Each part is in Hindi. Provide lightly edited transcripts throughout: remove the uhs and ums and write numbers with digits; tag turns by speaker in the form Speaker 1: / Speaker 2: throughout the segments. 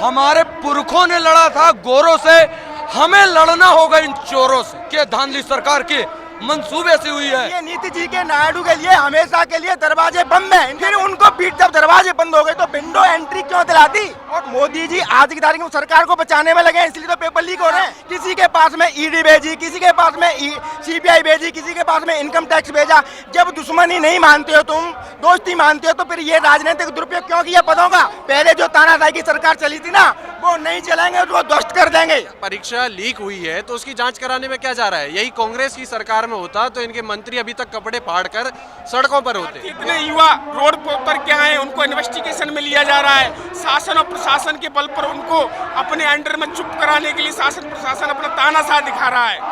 Speaker 1: हमारे पुरखों ने लड़ा था गोरों से, हमें लड़ना होगा इन चोरों से। के धांधली सरकार की मंसूबे से हुई है।
Speaker 2: ये नीति जी के नायडू के लिए हमेशा के लिए दरवाजे बंद हैं। फिर उनको बीट जब दरवाजे बंद हो गए तो विंडो एंट्री क्यों दिला दी? और मोदी जी आज की तारीख में सरकार को बचाने में लगे हैं, इसलिए तो पेपर लीक हो रहे हैं। किसी के पास में ईडी भेजी, किसी के पास में सीबीआई भेजी, किसी के पास में इनकम टैक्स भेजा। जब दुश्मनी नहीं मानते हो तुम, दोस्ती मानते हो, तो फिर ये राजनीतिक दुरुपयोग क्यों किया पदों का? पहले जो तानाशाही की सरकार चली थी ना, वो नहीं चलेंगे, वो ध्वस्त कर देंगे।
Speaker 3: परीक्षा लीक हुई है तो उसकी जांच कराने में क्या जा रहा है? यही कांग्रेस की सरकार में होता तो इनके मंत्री अभी तक कपड़े फाड़कर सड़कों पर होते।
Speaker 4: इतने युवा रोड पर क्या है, उनको इन्वेस्टिगेशन में लिया जा रहा है। शासन और प्रशासन के बल पर उनको अपने अंडर में चुप कराने के लिए शासन प्रशासन अपना तानाशाह दिखा रहा है।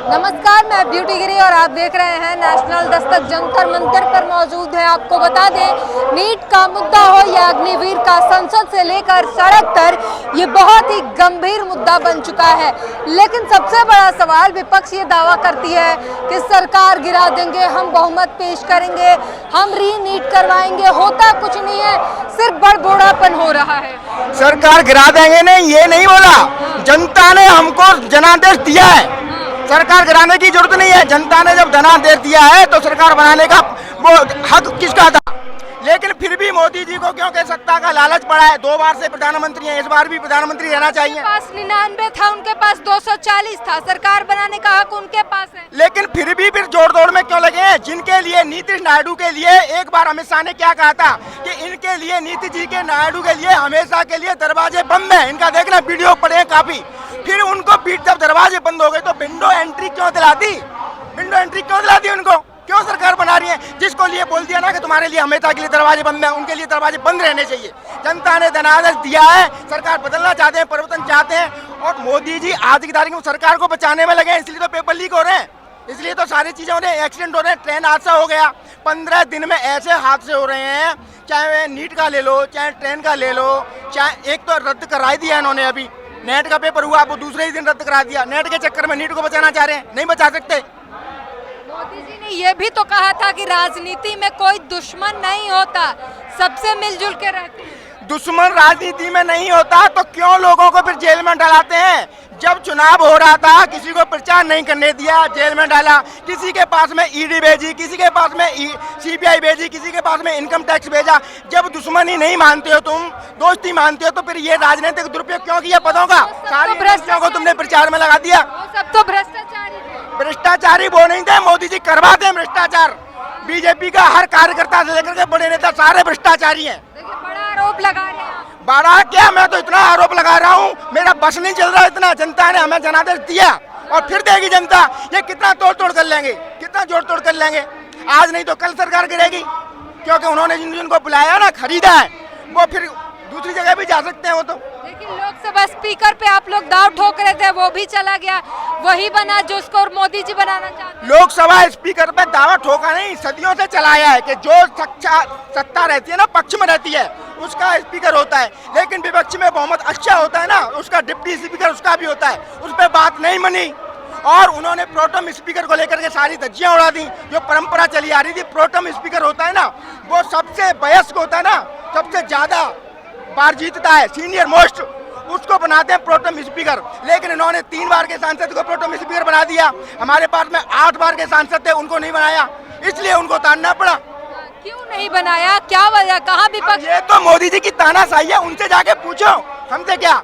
Speaker 5: नमस्कार, मैं ब्यूटी गिरी और आप देख रहे हैं नेशनल दस्तक। जंतर मंतर पर मौजूद है। आपको बता दें, नीट का मुद्दा हो या अग्निवीर का, संसद से लेकर सड़क तक ये बहुत ही गंभीर मुद्दा बन चुका है। लेकिन सबसे बड़ा सवाल, विपक्ष ये दावा करती है कि सरकार गिरा देंगे, हम बहुमत पेश करेंगे, हम री नीट करवाएंगे। होता कुछ नहीं है, सिर्फ बड़बोड़ापन हो रहा है।
Speaker 2: सरकार गिरा देंगे नहीं, ये नहीं बोला। जनता ने हमको जनादेश दिया है, सरकार गिराने की जरूरत नहीं है। जनता ने जब जनादेश दिया है तो सरकार बनाने का वो हक किसका था? लेकिन फिर भी मोदी जी को क्योंकि सत्ता का लालच पड़ा है। 2 बार से प्रधानमंत्री हैं, इस बार भी प्रधानमंत्री रहना चाहिए।
Speaker 5: उनके पास 99 था, उनके पास 240 था। सरकार बनाने का हक उनके पास है।
Speaker 2: लेकिन फिर भी जोड़ तोड़ में क्यों लगे हैं? जिनके लिए नीतीश नायडू के लिए एक बार अमित शाह ने क्या कहा था कि इनके लिए, नीतीश जी के नायडू के लिए हमेशा के लिए दरवाजे बंद है। इनका देखना वीडियो पड़े हैं काफी। फिर उनको बीट जब दरवाजे बंद हो गए तो विंडो एंट्री क्यों दिला दी? विंडो एंट्री क्यों दिला दी उनको? क्यों सरकार बना रही है? जिसको लिए बोल दिया ना कि तुम्हारे लिए हमेशा के लिए दरवाजे बंद हैं, उनके लिए दरवाजे बंद रहने चाहिए। जनता ने जनादेश दिया है, सरकार बदलना चाहते हैं, परिवर्तन चाहते हैं। और मोदी जी आज की तारीख में सरकार को बचाने में लगे हैं, इसलिए तो पेपर लीक हो रहे हैं, इसलिए तो सारी चीजें हो रही हैं। एक्सीडेंट हो रहे हैं, ट्रेन हादसा हो गया, 15 दिन में ऐसे हादसे हो रहे हैं। चाहे नीट का ले लो, चाहे ट्रेन का ले लो, चाहे एक तो रद्द करा दिया इन्होंने, अभी नेट का पेपर हुआ वो दूसरे ही दिन रद्द करा दिया। नेट के चक्कर में नीट को बचाना चाह रहे हैं, नहीं बचा सकते।
Speaker 5: मोदी जी ने ये भी तो कहा था कि राजनीति में कोई दुश्मन नहीं होता, सबसे मिलजुल के रहते हैं।
Speaker 2: दुश्मन राजनीति में नहीं होता तो क्यों लोगों को फिर जेल में डालाते हैं? जब चुनाव हो रहा था किसी को प्रचार नहीं करने दिया, जेल में डाला। किसी के पास में ईडी भेजी, किसी के पास में सीबीआई भेजी, किसी के पास में इनकम टैक्स भेजा। जब दुश्मनी नहीं मानते हो तुम, दोस्ती मानते हो, तो फिर ये राजनीतिक दुरुपयोग क्यों किया पदों का? सारी भ्रष्टाचारियों को तुमने प्रचार में लगा दिया।
Speaker 5: वो सब तो भ्रष्टाचारी थे।
Speaker 2: भ्रष्टाचारी वो नहीं थे, मोदी जी करवाते हैं भ्रष्टाचार। बीजेपी का हर कार्यकर्ता से लेकर के बड़े नेता सारे भ्रष्टाचारी हैं।
Speaker 5: देखिए, बड़ा आरोप लगा रहे हैं।
Speaker 2: बड़ा क्या, मैं तो इतना आरोप लगा रहा हूँ, मेरा बस नहीं चल रहा इतना। जनता ने हमें जनादेश दिया और फिर देगी जनता। ये कितना तोड़ तोड़ कर लेंगे, कितना जोड़ तोड़ कर लेंगे? आज नहीं तो कल सरकार गिरेगी, क्योंकि उन्होंने जिनको बुलाया ना, खरीदा है, वो फिर दूसरी जगह भी जा सकते हैं वो तो।
Speaker 5: लेकिन लोकसभा स्पीकर पे आप लोग दाव ठोक रहे थे, वो भी चला गया, वही बना जो उसको मोदी जी बनाना चाहते।
Speaker 2: लोकसभा स्पीकर पे दावा ठोका नहीं, सदियों से चलाया है कि जो सत्ता रहती है ना, पक्ष में रहती है, उसका स्पीकर होता है। लेकिन विपक्ष में बहुमत अच्छा होता है ना, उसका डिप्टी स्पीकर उसका भी होता है। उस पर बात नहीं बनी और उन्होंने प्रोटम स्पीकर को लेकर के सारी धज्जियां उड़ा दी। जो परंपरा चली आ रही थी, प्रोटम स्पीकर होता है ना, वो सबसे वयस्क होता है ना, सबसे ज्यादा बार जीतता है, सीनियर मोस्ट, उसको बनाते हैं प्रोटम स्पीकर। लेकिन इन्होंने 3 बार के सांसद को प्रोटम स्पीकर बना दिया। हमारे पास में 8 बार के सांसद थे, उनको नहीं बनाया, इसलिए उनको तानना पड़ा।
Speaker 5: क्यों नहीं बनाया, क्या वजह, कहाँ विपक्ष?
Speaker 2: ये तो मोदी जी की तानाशाही है, उनसे जाके पूछो, हमसे क्या।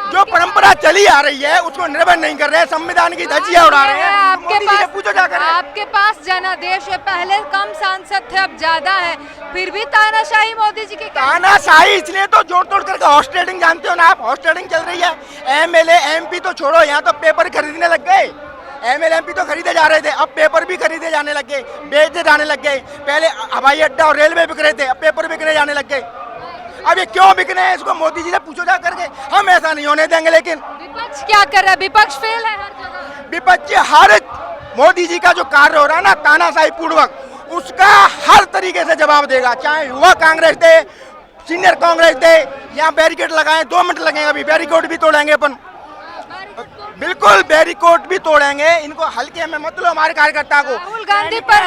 Speaker 2: जो परंपरा चली आ रही है उसको निर्भर नहीं कर रहे हैं, संविधान की धज्जियां उड़ा रहे हैं।
Speaker 5: आपके पास
Speaker 2: पूछो जाकर,
Speaker 5: आपके पास जनादेश है, पहले कम सांसद थे, अब ज्यादा है, फिर भी तानाशाही मोदी जी की।
Speaker 2: तानाशाही इसलिए तो जोड़ तोड़ करके हॉर्स ट्रेडिंग जानते हो ना आप, हॉर्स ट्रेडिंग चल रही है। एमएलए एमपी तो छोड़ो, यहाँ तो पेपर खरीदने लग गए। एमएलए एमपी तो खरीदे जा रहे थे, अब पेपर भी खरीदे जाने लग गए, बेचे जाने लग गए। पहले हवाई अड्डा और रेलवे बिक रहे थे, अब पेपर बिकने जाने लग गए। अब ये क्यों बिकने हैं, इसको मोदी जी से पूछो जा करके। हम ऐसा नहीं होने देंगे। लेकिन
Speaker 5: विपक्ष क्या कर रहा है? विपक्ष फेल है हर जगह।
Speaker 2: विपक्ष हर मोदी जी का जो कार्य हो रहा है ना, तानाशाही पूर्वक, उसका हर तरीके से जवाब देगा। चाहे युवा कांग्रेस दे, सीनियर कांग्रेस दे, यहाँ बैरिकेड लगाए, 2 मिनट लगेंगे, अभी बैरिकेड भी तोड़ेंगे अपन, बिल्कुल बैरिकेड भी तोड़ेंगे। इनको हल्के में मत लो, हमारे कार्यकर्ता को।
Speaker 5: राहुल गांधी पर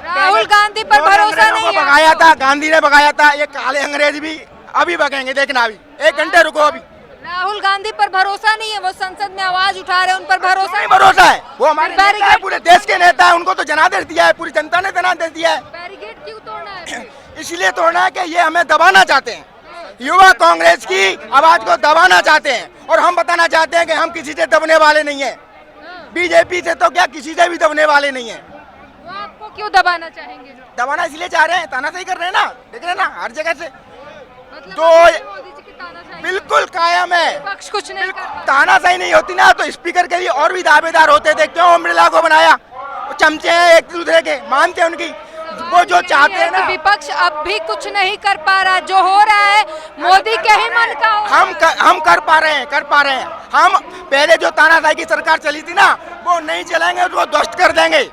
Speaker 5: राहुल गांधी पर
Speaker 2: जो
Speaker 5: भरोसा
Speaker 2: अंग्रेजों
Speaker 5: नहीं
Speaker 2: को
Speaker 5: है
Speaker 2: भगाया
Speaker 5: आपको?
Speaker 2: था, गांधी ने भगाया था, ये काले अंग्रेज भी अभी भगाएंगे, देखना अभी 1 घंटे रुको अभी।
Speaker 5: राहुल गांधी पर भरोसा नहीं है, वो संसद में आवाज उठा रहे हैं, उन पर भरोसा
Speaker 2: नहीं भरोसा है, वो हमारे
Speaker 5: फिर
Speaker 2: नेता है, पूरे देश के नेता है, उनको तो जनादेश दिया है, पूरी जनता ने जनादेश दिया है।
Speaker 5: बैरिकेड क्यों तोड़ना है फिर?
Speaker 2: इसलिए तोड़ना है कि ये हमें दबाना चाहते हैं, युवा कांग्रेस की आवाज को दबाना चाहते हैं, और हम बताना चाहते हैं कि हम किसी से दबने वाले नहीं है, बीजेपी से तो क्या किसी से भी दबने वाले नहीं है।
Speaker 5: वो आपको क्यों दबाना चाहेंगे?
Speaker 2: दबाना इसलिए चाह रहे हैं, तानाशाही कर रहे हैं ना, देख रहे हैं ना हर जगह से,
Speaker 5: मतलब
Speaker 2: दो
Speaker 5: मोदी जी की तानाशाही
Speaker 2: बिल्कुल कायम है।
Speaker 5: विपक्ष कुछ नहीं कर पा
Speaker 2: तानाशाही नहीं होती ना तो स्पीकर के लिए और भी दावेदार होते थे, क्यों ओम बिरला को बनाया? वो चमचे हैं एक दूसरे के, मानते हैं उनकी, वो जो चाहते हैं
Speaker 5: कि
Speaker 2: ना,
Speaker 5: विपक्ष अब भी कुछ नहीं कर पा रहा, जो हो रहा है मोदी के ही मन का हो रहा है।
Speaker 2: हम कर पा रहे हैं। हम पहले जो तानाशाही की सरकार चली थी ना, वो नहीं चलेंगे तो वो ध्वस्त कर देंगे।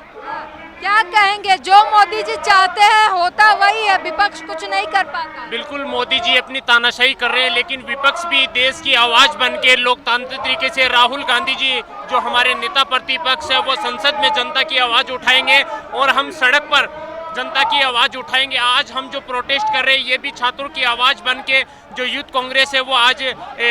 Speaker 5: क्या कहेंगे, जो मोदी जी चाहते हैं होता वही है, विपक्ष कुछ नहीं कर पाता।
Speaker 6: बिल्कुल मोदी जी अपनी तानाशाही कर रहे हैं, लेकिन विपक्ष भी देश की आवाज बन के लोकतांत्रिक तरीके से राहुल गांधी जी जो हमारे नेता प्रतिपक्ष है वो संसद में जनता की आवाज उठाएंगे और हम सड़क पर जनता की आवाज उठाएंगे। आज हम जो प्रोटेस्ट कर रहे हैं ये भी छात्रों की आवाज बन के जो यूथ कांग्रेस है वो आज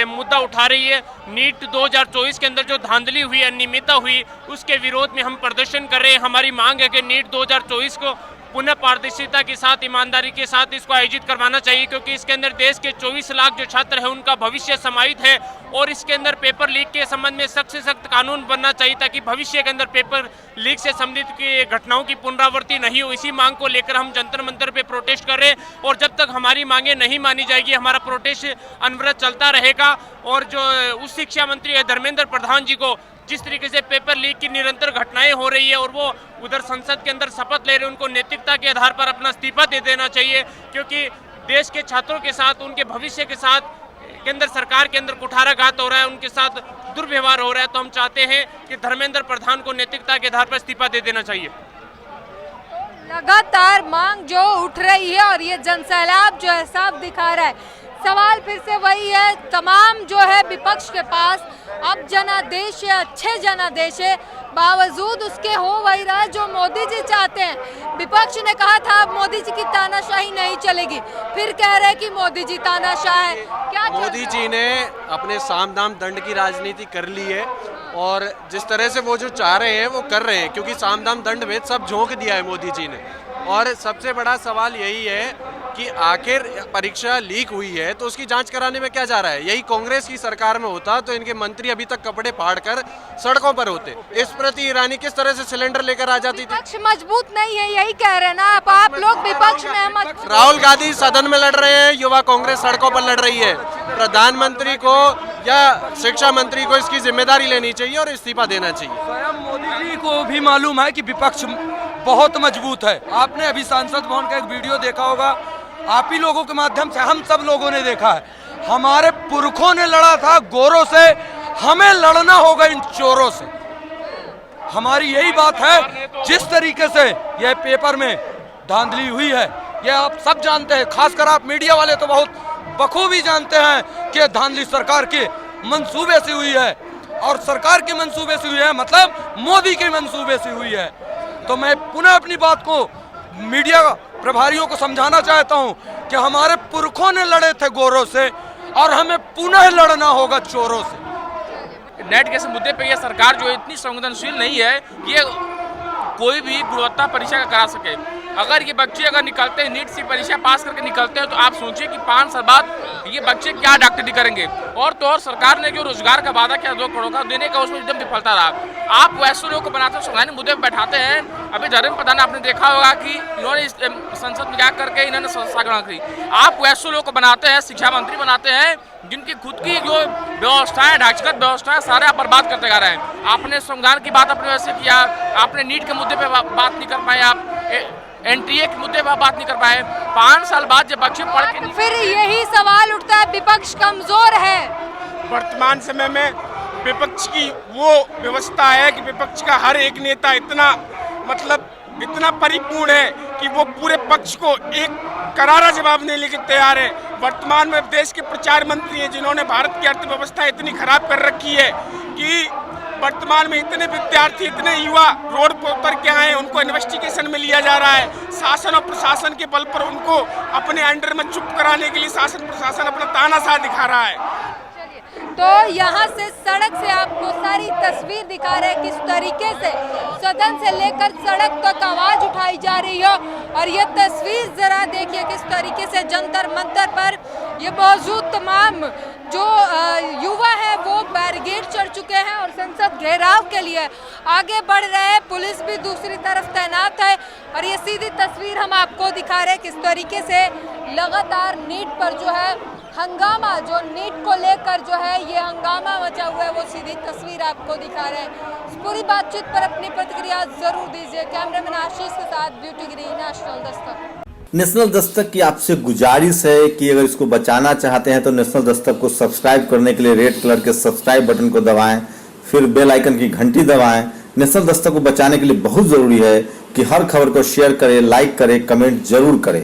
Speaker 6: मुद्दा उठा रही है। नीट 2024 के अंदर जो धांधली हुई, अनियमितता हुई, उसके विरोध में हम प्रदर्शन कर रहे हैं। हमारी मांग है कि नीट 2024 को पुनः पारदर्शिता के साथ, ईमानदारी के साथ इसको आयोजित करवाना चाहिए, क्योंकि इसके अंदर देश के 24 लाख जो छात्र हैं उनका भविष्य समाहित है और इसके अंदर पेपर लीक के संबंध में सख्त से सख्त कानून बनना चाहिए ताकि भविष्य के अंदर पेपर लीक से संबंधित की घटनाओं की पुनरावृत्ति नहीं हो। इसी मांग को लेकर हम जंतर मंतर पे प्रोटेस्ट कर रहे हैं और जब तक हमारी मांगे नहीं मानी जाएगी हमारा प्रोटेस्ट अनवरत चलता रहेगा। और जो उच्च शिक्षा मंत्री है धर्मेंद्र प्रधान जी को जिस तरीके से पेपर लीक की निरंतर घटनाएं हो रही है और वो उधर संसद के अंदर शपथ ले रहे हैं, उनको नैतिकता के आधार पर अपना इस्तीफा दे देना चाहिए, क्योंकि देश के छात्रों के साथ, उनके भविष्य के साथ के अंदर सरकार के अंदर कुठाराघात हो रहा है, उनके साथ दुर्व्यवहार हो रहा है। तो हम चाहते हैं कि धर्मेंद्र प्रधान को नैतिकता के आधार पर इस्तीफा दे देना चाहिए।
Speaker 5: लगातार मांग जो उठ रही है और ये जनसैलाब जो है साफ दिखा रहा है। सवाल फिर से वही है, तमाम जो है विपक्ष के पास अब जनादेश है, अच्छे जनादेश है, बावजूद उसके हो वही रहा जो मोदी जी चाहते हैं। विपक्ष ने कहा था अब मोदी जी की तानाशाही नहीं चलेगी, फिर कह रहे हैं कि मोदी जी तानाशाह है। क्या
Speaker 3: मोदी जी ने अपने साम दाम दंड की राजनीति कर ली है और जिस तरह से वो जो चाह रहे हैं वो कर रहे हैं, क्योंकि साम दाम दंड भेद सब झोंक दिया है मोदी जी ने। और सबसे बड़ा सवाल यही है कि आखिर परीक्षा लीक हुई है तो उसकी जांच कराने में क्या जा रहा है। यही कांग्रेस की सरकार में होता तो इनके मंत्री अभी तक कपड़े फाड़कर सड़कों पर होते। इस प्रति ईरानी किस तरह से सिलेंडर लेकर आ जाती थी।
Speaker 5: विपक्ष मजबूत नहीं है, यही कह रहे हैं ना आप लोग विपक्ष में मत।
Speaker 3: राहुल गांधी सदन में लड़ रहे हैं, युवा कांग्रेस सड़कों पर लड़ रही है। प्रधानमंत्री को या शिक्षा मंत्री को इसकी जिम्मेदारी लेनी चाहिए और इस्तीफा देना चाहिए।
Speaker 1: स्वयं मोदी जी को भी मालूम है कि विपक्ष बहुत मजबूत है। आपने अभी सांसद भवन का एक वीडियो देखा होगा, आप ही लोगों के माध्यम से हम सब लोगों ने देखा है। हमारे पुरखों ने लड़ा था गोरों से, हमें लड़ना होगा इन चोरों से। हमारी यही बात है। जिस तरीके से यह पेपर में धांधली हुई है यह आप सब जानते हैं, खासकर आप मीडिया वाले तो बहुत बखूबी जानते हैं कि धांधली सरकार के मंसूबे से हुई है और सरकार के मंसूबे से हुई है, मतलब मोदी के मंसूबे से हुई है। तो मैं पुनः अपनी बात को मीडिया प्रभारियों को समझाना चाहता हूं कि हमारे पुरखों ने लड़े थे गोरों से और हमें पुनः लड़ना होगा चोरों से।
Speaker 7: नेट के मुद्दे पे ये सरकार जो इतनी संवेदनशील नहीं है ये कोई भी गुणवत्ता परीक्षा का करा सके। अगर ये बच्चे अगर निकलते हैं नीट से परीक्षा पास करके निकलते हैं तो आप सोचिए कि 5 साल बाद ये बच्चे क्या डॉक्टरी करेंगे। और तो और सरकार ने जो रोजगार का वादा किया 2 करोड़ का देने का उसमें एकदम विफलता रहा। आप वैसे लोगों को बनाते हैं, संवैधानिक मुद्दे पर बैठाते हैं। अभी धर्मेंद्र प्रधान आपने देखा होगा कि इन्होंने संसद में जा करके इन्होंने संस्था ग्रहण की। आप वैसे लोगों को बनाते हैं, शिक्षा मंत्री बनाते हैं जिनकी खुद की जो व्यवस्थाएं, ढांचागत व्यवस्थाएं सारे आप बर्बाद करते जा रहे हैं। आपने संविधान की बात अपने वैसे किया, आपने नीट के मुद्दे पे बात नहीं कर पाए, आप एनटीए के मुद्दे पर बात नहीं कर पाए। 5 साल बाद जब बच्चे पढ़ के
Speaker 5: फिर यही सवाल उठता है, विपक्ष कमजोर है।
Speaker 4: वर्तमान समय में विपक्ष की वो व्यवस्था है कि विपक्ष का हर एक नेता इतना परिपूर्ण है कि वो पूरे पक्ष को एक करारा जवाब देने के तैयार है। वर्तमान में देश के प्रचार मंत्री हैं जिन्होंने भारत की अर्थव्यवस्था इतनी खराब कर रखी है कि वर्तमान में इतने विद्यार्थी, इतने युवा रोड पर उतर के आए हैं, उनको इन्वेस्टिगेशन में लिया जा रहा है। शासन और प्रशासन के बल पर उनको अपने अंडर में चुप कराने के लिए शासन प्रशासन अपना तानाशाह दिखा रहा है।
Speaker 5: तो यहाँ से सड़क से आपको सारी तस्वीर दिखा रहे हैं किस तरीके से सदन से लेकर सड़क तक आवाज उठाई जा रही है। और ये तस्वीर जरा देखिए किस तरीके से जंतर मंतर पर ये मौजूद तमाम जो युवा है वो बैरिकेड चढ़ चुके हैं और संसद घेराव के लिए आगे बढ़ रहे हैं। पुलिस भी दूसरी तरफ तैनात है और ये सीधी तस्वीर हम आपको दिखा रहे हैं किस तरीके से लगातार नीट पर जो है हंगामा, जो नीट को लेकर जो है ये हंगामा मचा हुआ है, वो सीधी तस्वीर आपको दिखा रहे हैं। इस पूरी बातचीत पर अपनी प्रतिक्रिया जरूर दीजिए। कैमरामैन आशीष के साथ ब्यूटी गिरी, नेशनल दस्तक।
Speaker 8: नेशनल दस्तक की आपसे गुजारिश है कि अगर इसको बचाना चाहते हैं तो नेशनल दस्तक को सब्सक्राइब करने के लिए रेड कलर के सब्सक्राइब बटन को दबाएं, फिर बेल आइकन की घंटी दबाएं। नेशनल दस्तक को बचाने के लिए बहुत जरूरी है कि हर खबर को शेयर करें, लाइक करें, कमेंट जरूर करें।